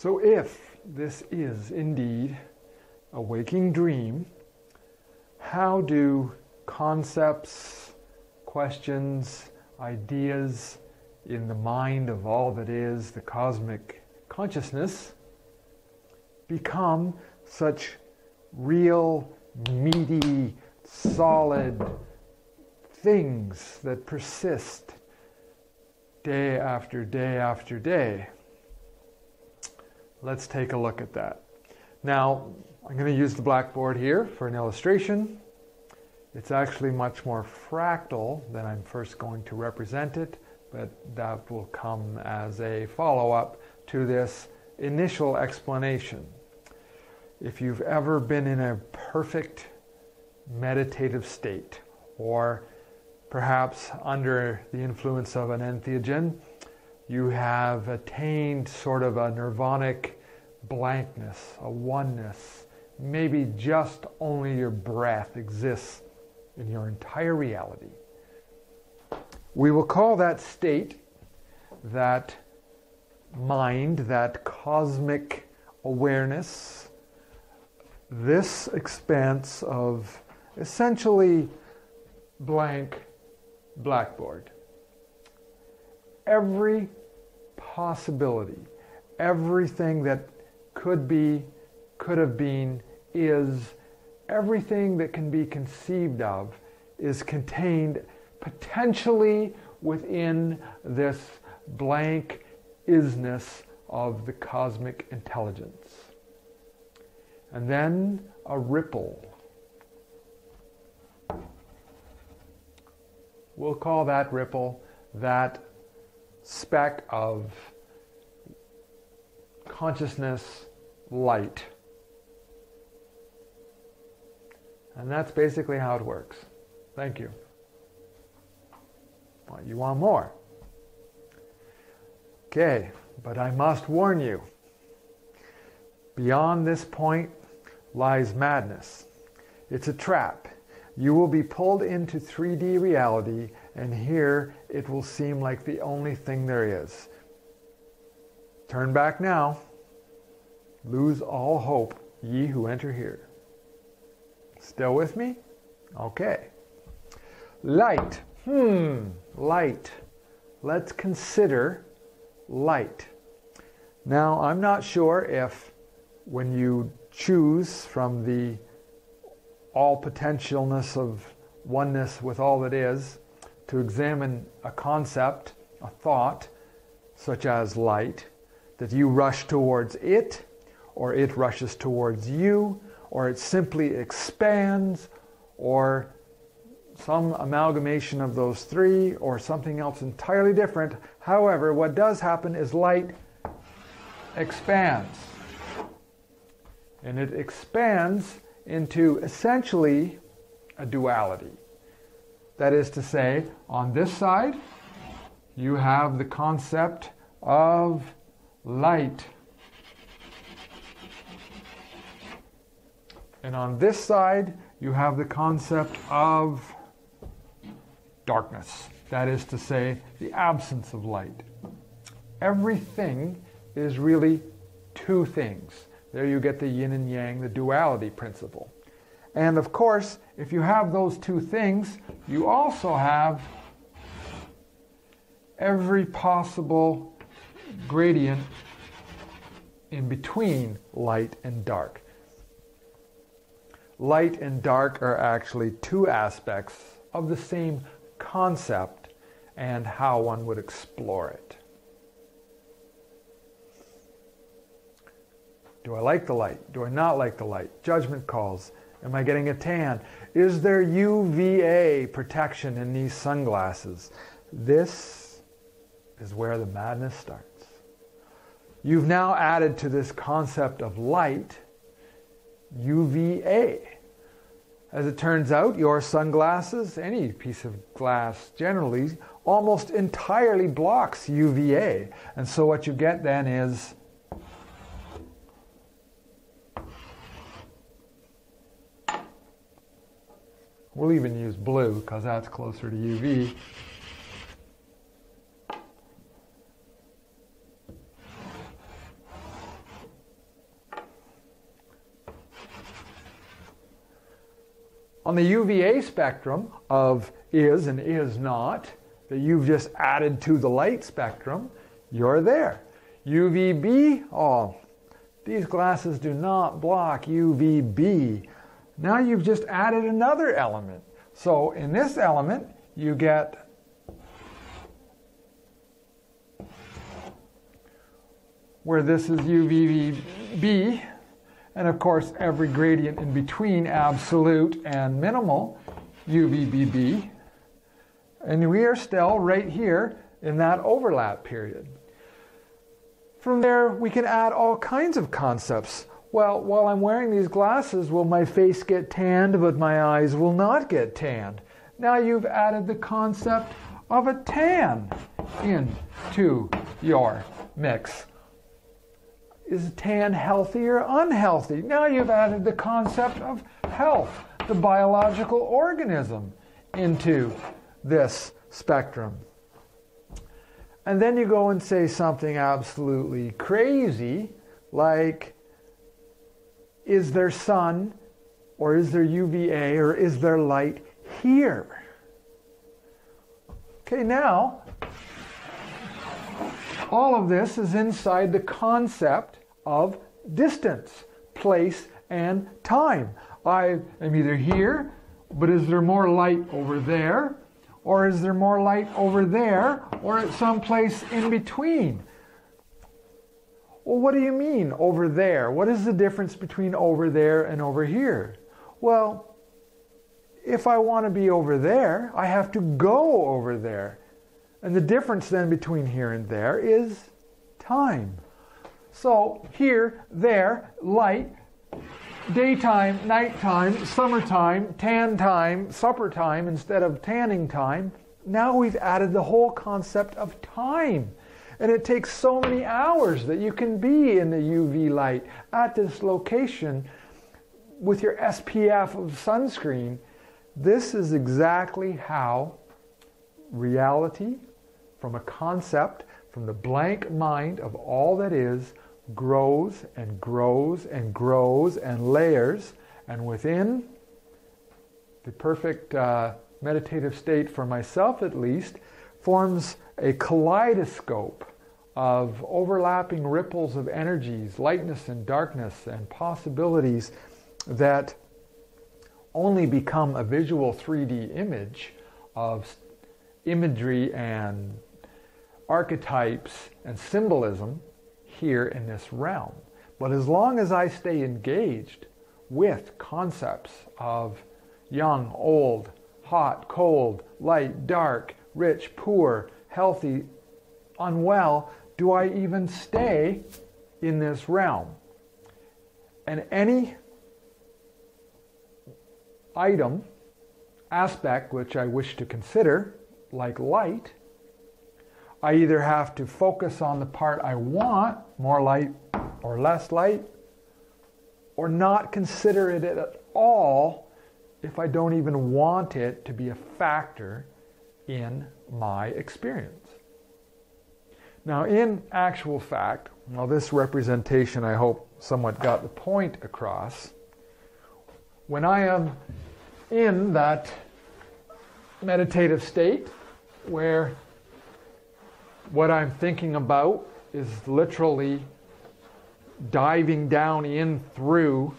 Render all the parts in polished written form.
So if this is indeed a waking dream, how do concepts, questions, ideas in the mind of all that is the cosmic consciousness become such real, meaty, solid things that persist day after day after day? Let's take a look at that. Now, I'm going to use the blackboard here for an illustration. It's actually much more fractal than I'm first going to represent it, but that will come as a follow-up to this initial explanation. If you've ever been in a perfect meditative state, or perhaps under the influence of an entheogen, you have attained sort of a nirvanic blankness, a oneness. Maybe just only your breath exists in your entire reality. We will call that state, that mind, that cosmic awareness, this expanse of essentially blank blackboard. Every possibility, everything that could be, could have been, is, everything that can be conceived of is contained potentially within this blank isness of the cosmic intelligence. And then a ripple. We'll call that ripple, that speck of consciousness light. And that's basically how it works. Thank you. Well, you want more? Okay, but I must warn you. Beyond this point lies madness. It's a trap. You will be pulled into 3D reality, and here it will seem like the only thing there is. Turn back now. Lose all hope, ye who enter here. Still with me? Okay. Light. Light. Let's consider light. Now, I'm not sure if when you choose from the all potentialness of oneness with all that is to examine a concept, a thought, such as light, that you rush towards it, or it rushes towards you, or it simply expands, or some amalgamation of those three, or something else entirely different. However, what does happen is light expands. And it expands into essentially a duality. That is to say, on this side, you have the concept of light. And on this side, you have the concept of darkness. That is to say, the absence of light. Everything is really two things. There you get the yin and yang, the duality principle. And of course, if you have those two things, you also have every possible gradient in between light and dark. Light and dark are actually two aspects of the same concept and how one would explore it. Do I like the light? Do I not like the light? Judgment calls. Am I getting a tan? Is there UVA protection in these sunglasses? This is where the madness starts. You've now added to this concept of light UVA. As it turns out, your sunglasses, any piece of glass generally, almost entirely blocks UVA. And so what you get then is we'll even use blue because that's closer to UV. On the UVA spectrum of is and is not, that you've just added to the light spectrum, you're there. UVB, oh, these glasses do not block UVB. Now you've just added another element. So in this element, you get where this is UVB, and of course every gradient in between, absolute and minimal, UVBB. And we are still right here in that overlap period. From there, we can add all kinds of concepts. Well, while I'm wearing these glasses, will my face get tanned, but my eyes will not get tanned? Now you've added the concept of a tan into your mix. Is tan healthy or unhealthy? Now you've added the concept of health, the biological organism, into this spectrum. And then you go and say something absolutely crazy, like, is there sun, or is there UVA, or is there light here? Okay, now, all of this is inside the concept of distance, place, and time. I am either here, but is there more light over there? Or is there more light over there, or at some place in between? Well, what do you mean, over there? What is the difference between over there and over here? Well, if I want to be over there, I have to go over there. And the difference then between here and there is time. So here, there, light, daytime, nighttime, summertime, tan time, supper time instead of tanning time. Now we've added the whole concept of time. And it takes so many hours that you can be in the UV light at this location with your SPF of sunscreen. This is exactly how reality, from a concept, from the blank mind of all that is, grows and grows and grows and layers, and within the perfect meditative state, for myself at least, forms a kaleidoscope of overlapping ripples of energies, lightness and darkness and possibilities that only become a visual 3D image of imagery and archetypes and symbolism here in this realm. But as long as I stay engaged with concepts of young, old, hot, cold, light, dark, rich, poor, healthy, unwell, do I even stay in this realm? And any item, aspect which I wish to consider, like light, I either have to focus on the part I want, more light or less light, or not consider it at all if I don't even want it to be a factor in my experience. Now, in actual fact, well, this representation, I hope, somewhat got the point across. When I am in that meditative state where what I'm thinking about is literally diving down in through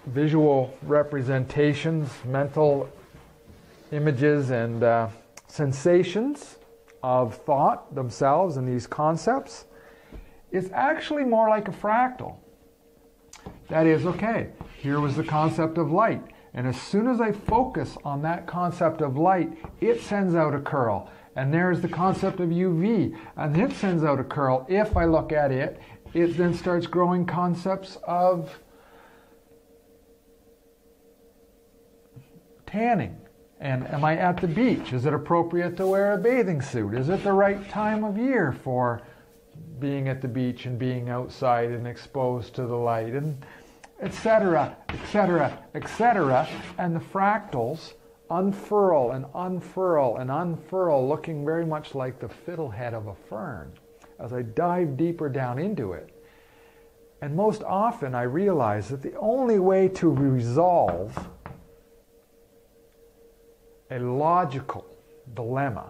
visual representations, mental images, and sensations of thought themselves and these concepts, it's actually more like a fractal. That is, okay, here was the concept of light, and as soon as I focus on that concept of light, it sends out a curl. And there's the concept of UV, and it sends out a curl. If I look at it, it then starts growing concepts of tanning. And am I at the beach? Is it appropriate to wear a bathing suit? Is it the right time of year for being at the beach and being outside and exposed to the light? And etc., etc., etc. And the fractals unfurl and unfurl and unfurl, looking very much like the fiddlehead of a fern as I dive deeper down into it. And most often I realize that the only way to resolve a logical dilemma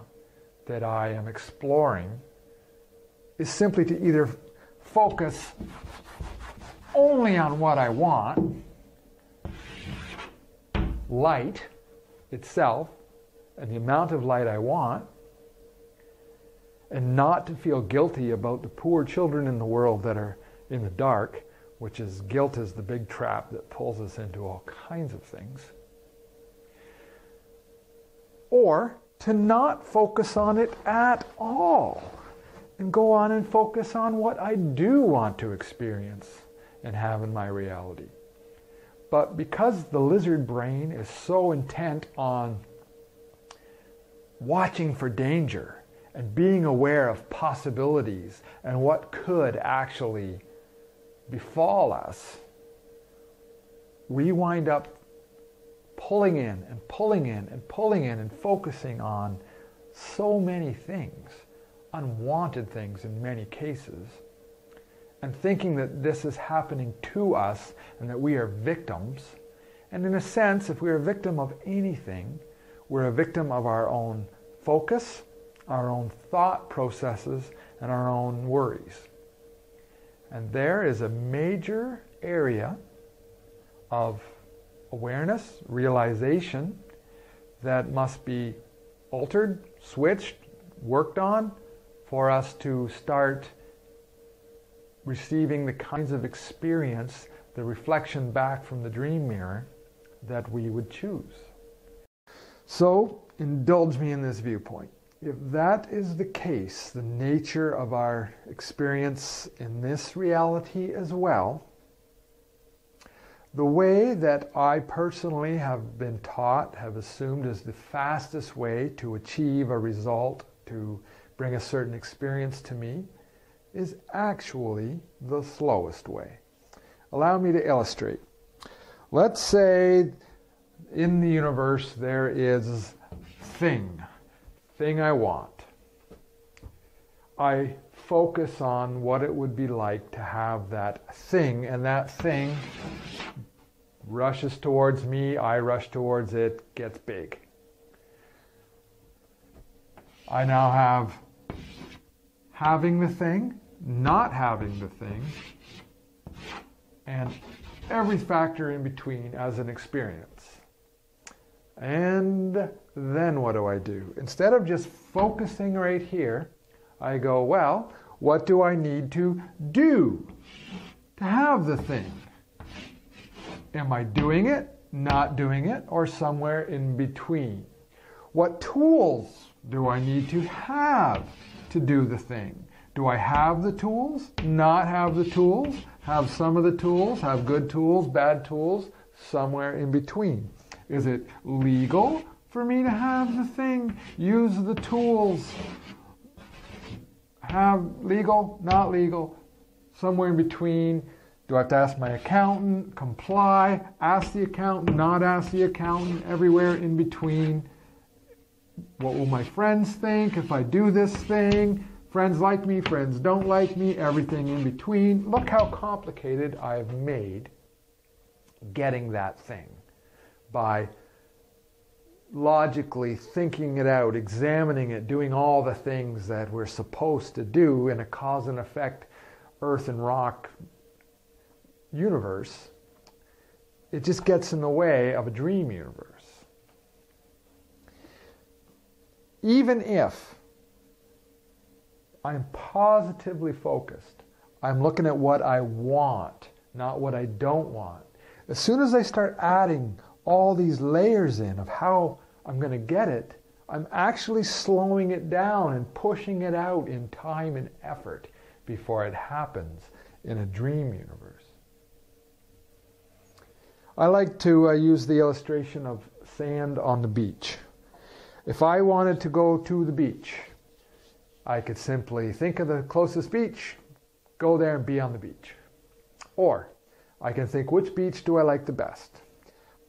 that I am exploring is simply to either focus only on what I want, light itself and the amount of light I want, and not to feel guilty about the poor children in the world that are in the dark, which is guilt is the big trap that pulls us into all kinds of things. Or to not focus on it at all and go on and focus on what I do want to experience and have in my reality. But because the lizard brain is so intent on watching for danger and being aware of possibilities and what could actually befall us, we wind up pulling in and pulling in and pulling in and focusing on so many things, unwanted things in many cases, and thinking that this is happening to us and that we are victims. And in a sense, if we're a victim of anything, we're a victim of our own focus, our own thought processes, and our own worries. And there is a major area of awareness, realization, that must be altered, switched, worked on for us to start receiving the kinds of experience, the reflection back from the dream mirror that we would choose. So, indulge me in this viewpoint. If that is the case, the nature of our experience in this reality as well, the way that I personally have been taught, have assumed is the fastest way to achieve a result, to bring a certain experience to me, is actually the slowest way. Allow me to illustrate. Let's say in the universe there is thing I want. I focus on what it would be like to have that thing, and that thing rushes towards me, I rush towards it, gets big. I now have having the thing, not having the thing, and every factor in between as an experience. And then what do? Instead of just focusing right here, I go, well, what do I need to do to have the thing? Am I doing it, not doing it, or somewhere in between? What tools do I need to have to do the thing? Do I have the tools, not have the tools, have some of the tools, have good tools, bad tools, somewhere in between? Is it legal for me to have the thing, use the tools, have legal, not legal, somewhere in between? Do I have to ask my accountant, comply, ask the accountant, not ask the accountant, everywhere in between? What will my friends think if I do this thing? Friends like me, friends don't like me, everything in between. Look how complicated I've made getting that thing by logically thinking it out, examining it, doing all the things that we're supposed to do in a cause and effect earth and rock universe. It just gets in the way of a dream universe. Even if I'm positively focused, I'm looking at what I want, not what I don't want. As soon as I start adding all these layers in of how I'm going to get it, I'm actually slowing it down and pushing it out in time and effort before it happens in a dream universe. I like to use the illustration of sand on the beach. If I wanted to go to the beach, I could simply think of the closest beach, go there and be on the beach. Or I can think, which beach do I like the best?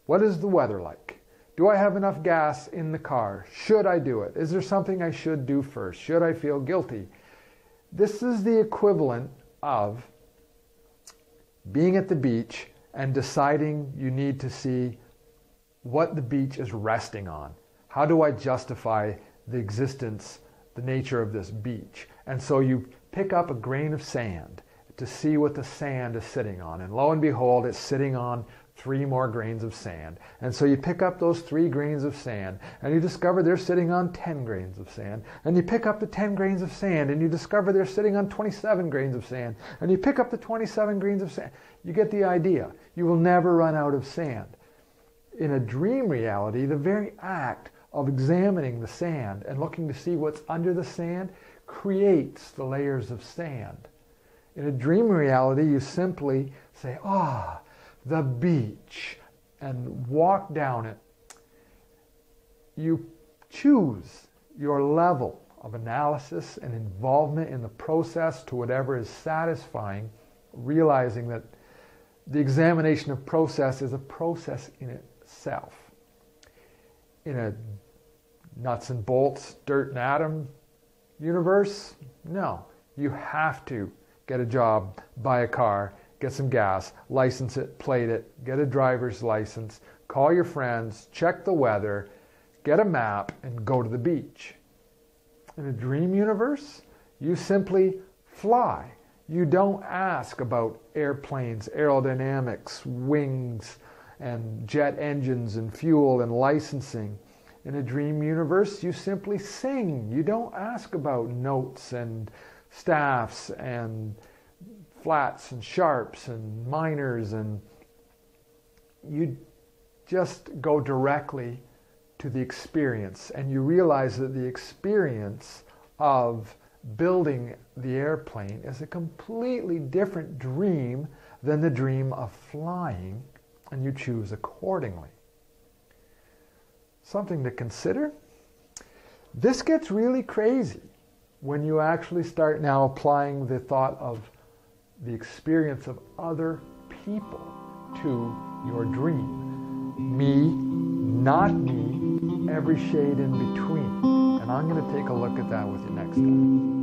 What is the weather like? Do I have enough gas in the car? Should I do it? Is there something I should do first? Should I feel guilty? This is the equivalent of being at the beach and deciding you need to see what the beach is resting on. How do I justify the existence, the nature of this beach? And so you pick up a grain of sand to see what the sand is sitting on. And lo and behold, it's sitting on 3 more grains of sand. And so you pick up those 3 grains of sand and you discover they're sitting on 10 grains of sand. And you pick up the 10 grains of sand and you discover they're sitting on 27 grains of sand. And you pick up the 27 grains of sand. You get the idea. You will never run out of sand. In a dream reality, the very act of examining the sand and looking to see what's under the sand creates the layers of sand. In a dream reality, you simply say, the beach, and walk down it. You choose your level of analysis and involvement in the process to whatever is satisfying, realizing that the examination of process is a process in itself. In a nuts and bolts, dirt and atom universe, no. You have to get a job, buy a car, get some gas, license it, plate it, get a driver's license, call your friends, check the weather, get a map, and go to the beach. In a dream universe, you simply fly. You don't ask about airplanes, aerodynamics, wings, and jet engines, and fuel, and licensing. In a dream universe, you simply sing. You don't ask about notes and staffs and flats and sharps and minors, and you just go directly to the experience, and you realize that the experience of building the airplane is a completely different dream than the dream of flying, and you choose accordingly. Something to consider. This gets really crazy when you actually start now applying the thought of the experience of other people to your dream. Me, not me, every shade in between. And I'm going to take a look at that with you next time.